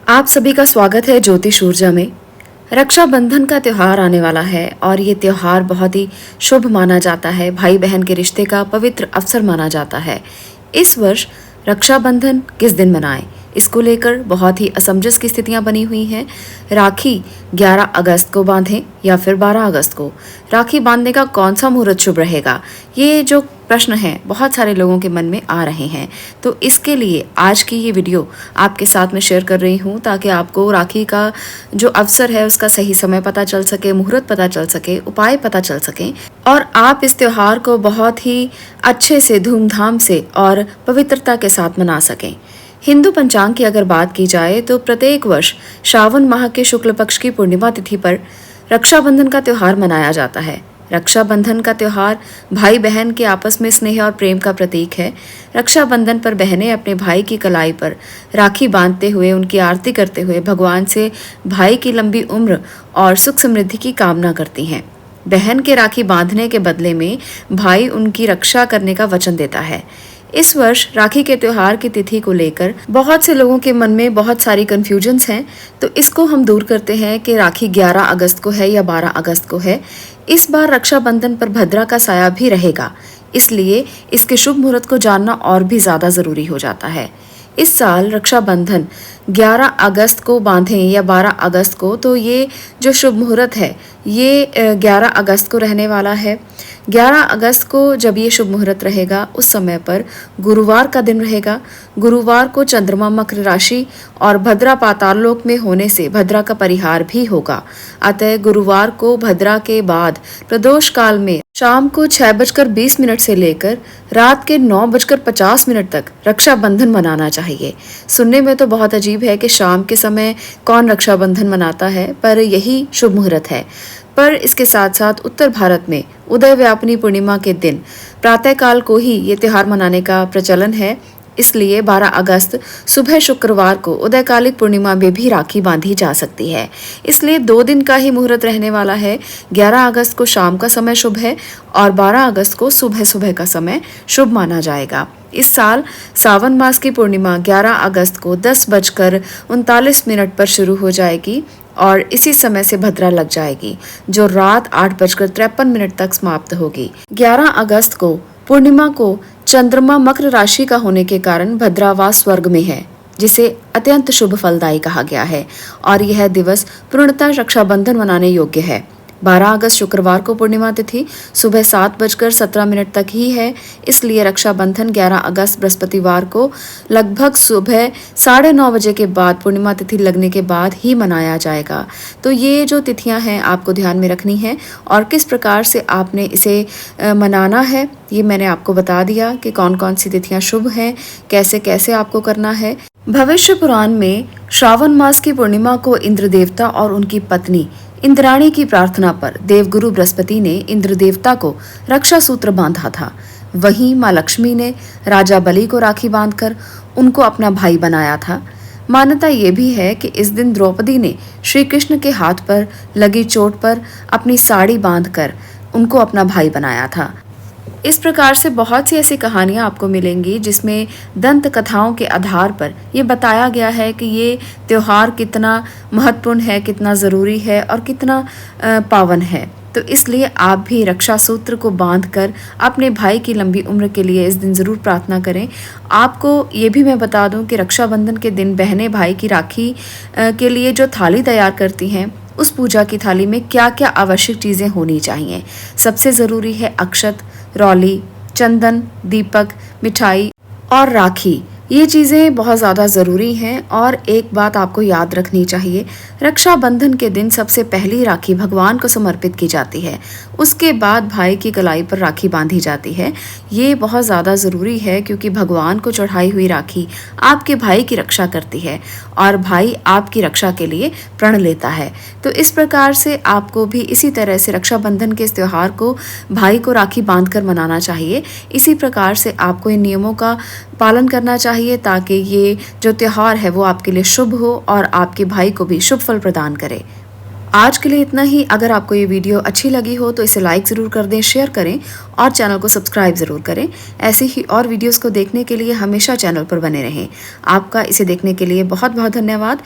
आप सभी का स्वागत है ज्योतिष ऊर्जा में। रक्षाबंधन का त्यौहार आने वाला है और ये त्यौहार बहुत ही शुभ माना जाता है। भाई बहन के रिश्ते का पवित्र अवसर माना जाता है। इस वर्ष रक्षाबंधन किस दिन मनाएं, इसको लेकर बहुत ही असमंजस की स्थितियां बनी हुई हैं। राखी 11 अगस्त को बांधें या फिर 12 अगस्त को? राखी बांधने का कौन सा मुहूर्त शुभ रहेगा? ये जो प्रश्न है बहुत सारे लोगों के मन में आ रहे हैं। तो इसके लिए आज की ये वीडियो आपके साथ में शेयर कर रही हूँ ताकि आपको राखी का जो अवसर है उसका सही समय पता चल सके, मुहूर्त पता चल सके, उपाय पता चल सके और आप इस त्योहार को बहुत ही अच्छे से, धूमधाम से और पवित्रता के साथ मना सकें। हिंदू पंचांग की अगर बात की जाए तो प्रत्येक वर्ष श्रावण माह के शुक्ल पक्ष की पूर्णिमा तिथि पर रक्षाबंधन का त्योहार मनाया जाता है। रक्षाबंधन का त्योहार भाई बहन के आपस में स्नेह और प्रेम का प्रतीक है। रक्षाबंधन पर बहनें अपने भाई की कलाई पर राखी बांधते हुए, उनकी आरती करते हुए भगवान से भाई की लंबी उम्र और सुख समृद्धि की कामना करती हैं। बहन के राखी बांधने के बदले में भाई उनकी रक्षा करने का वचन देता है। इस वर्ष राखी के त्योहार की तिथि को लेकर बहुत से लोगों के मन में बहुत सारी कंफ्यूजन्स हैं, तो इसको हम दूर करते हैं कि राखी 11 अगस्त को है या 12 अगस्त को है। इस बार रक्षाबंधन पर भद्रा का साया भी रहेगा, इसलिए इसके शुभ मुहूर्त को जानना और भी ज्यादा जरूरी हो जाता है। इस साल रक्षाबंधन 11 अगस्त को बांधें या 12 अगस्त को, तो ये जो शुभ मुहूर्त है ये 11 अगस्त को रहने वाला है। 11 अगस्त को जब ये शुभ मुहूर्त रहेगा उस समय पर गुरुवार का दिन रहेगा। गुरुवार को चंद्रमा मकर राशि और भद्रा पाताल लोक में होने से भद्रा का परिहार भी होगा। अतः गुरुवार को भद्रा के बाद प्रदोष काल में शाम को 6:20 से लेकर रात के 9:50 तक रक्षाबंधन मनाना चाहिए। सुनने में तो बहुत अजीब है कि शाम के समय कौन रक्षाबंधन मनाता है, पर यही शुभ मुहूर्त है। पर इसके साथ साथ उत्तर भारत में उदय व्यापिनी पूर्णिमा के दिन प्रातःकाल को ही ये त्योहार मनाने का प्रचलन है। इसलिए 12 अगस्त सुबह शुक्रवार को उदयकालिक पूर्णिमा में भी राखी बांधी जा सकती है। इसलिए 2 दिन का ही मुहूर्त रहने वाला है। 11 अगस्त को शाम का समय शुभ है और 12 अगस्त को सुबह सुबह का समय शुभ माना जाएगा। इस साल सावन मास की पूर्णिमा 11 अगस्त को 10:39 पर शुरू हो जाएगी और इसी समय से भद्रा लग जाएगी, जो रात 8:53 तक समाप्त होगी। 11 अगस्त को पूर्णिमा को चंद्रमा मकर राशि का होने के कारण भद्रावास स्वर्ग में है, जिसे अत्यंत शुभ फलदायी कहा गया है और यह दिवस पूर्णतः रक्षाबंधन मनाने योग्य है। 12 अगस्त शुक्रवार को पूर्णिमा तिथि सुबह 7:17 तक ही है, इसलिए रक्षाबंधन 11 अगस्त बृहस्पतिवार को लगभग सुबह 9:30 बजे के बाद पूर्णिमा तिथि लगने के बाद ही मनाया जाएगा। तो ये जो तिथियां हैं आपको ध्यान में रखनी है और किस प्रकार से आपने इसे मनाना है ये मैंने आपको बता दिया कि कौन कौन सी तिथियां शुभ हैं, कैसे कैसे आपको करना है। भविष्य पुराण में श्रावण मास की पूर्णिमा को इंद्र देवता और उनकी पत्नी इंद्राणी की प्रार्थना पर देवगुरु बृहस्पति ने इंद्र देवता को रक्षा सूत्र बांधा था। वहीं मां लक्ष्मी ने राजा बलि को राखी बांधकर उनको अपना भाई बनाया था। मान्यता ये भी है कि इस दिन द्रौपदी ने श्री कृष्ण के हाथ पर लगी चोट पर अपनी साड़ी बांधकर उनको अपना भाई बनाया था। इस प्रकार से बहुत सी ऐसी कहानियां आपको मिलेंगी जिसमें दंत कथाओं के आधार पर ये बताया गया है कि ये त्योहार कितना महत्वपूर्ण है, कितना ज़रूरी है और कितना पावन है। तो इसलिए आप भी रक्षा सूत्र को बांधकर अपने भाई की लंबी उम्र के लिए इस दिन ज़रूर प्रार्थना करें। आपको ये भी मैं बता दूं कि रक्षाबंधन के दिन बहनें भाई की राखी के लिए जो थाली तैयार करती हैं, उस पूजा की थाली में क्या क्या आवश्यक चीज़ें होनी चाहिए। सबसे ज़रूरी है अक्षत, रौली, चंदन, दीपक, मिठाई और राखी। ये चीज़ें बहुत ज़्यादा ज़रूरी हैं और एक बात आपको याद रखनी चाहिए, रक्षाबंधन के दिन सबसे पहली राखी भगवान को समर्पित की जाती है, उसके बाद भाई की कलाई पर राखी बांधी जाती है। ये बहुत ज़्यादा ज़रूरी है क्योंकि भगवान को चढ़ाई हुई राखी आपके भाई की रक्षा करती है और भाई आपकी रक्षा के लिए प्रण लेता है। तो इस प्रकार से आपको भी इसी तरह से रक्षाबंधन के इस त्यौहार को भाई को राखी बांधकर मनाना चाहिए। इसी प्रकार से आपको इन नियमों का पालन करना चाहिए ताकि ये जो त्यौहार है वो आपके लिए शुभ हो और आपके भाई को भी शुभ फल प्रदान करे। आज के लिए इतना ही। अगर आपको ये वीडियो अच्छी लगी हो तो इसे लाइक ज़रूर कर दें, शेयर करें और चैनल को सब्सक्राइब ज़रूर करें। ऐसे ही और वीडियोस को देखने के लिए हमेशा चैनल पर बने रहें। आपका इसे देखने के लिए बहुत बहुत धन्यवाद।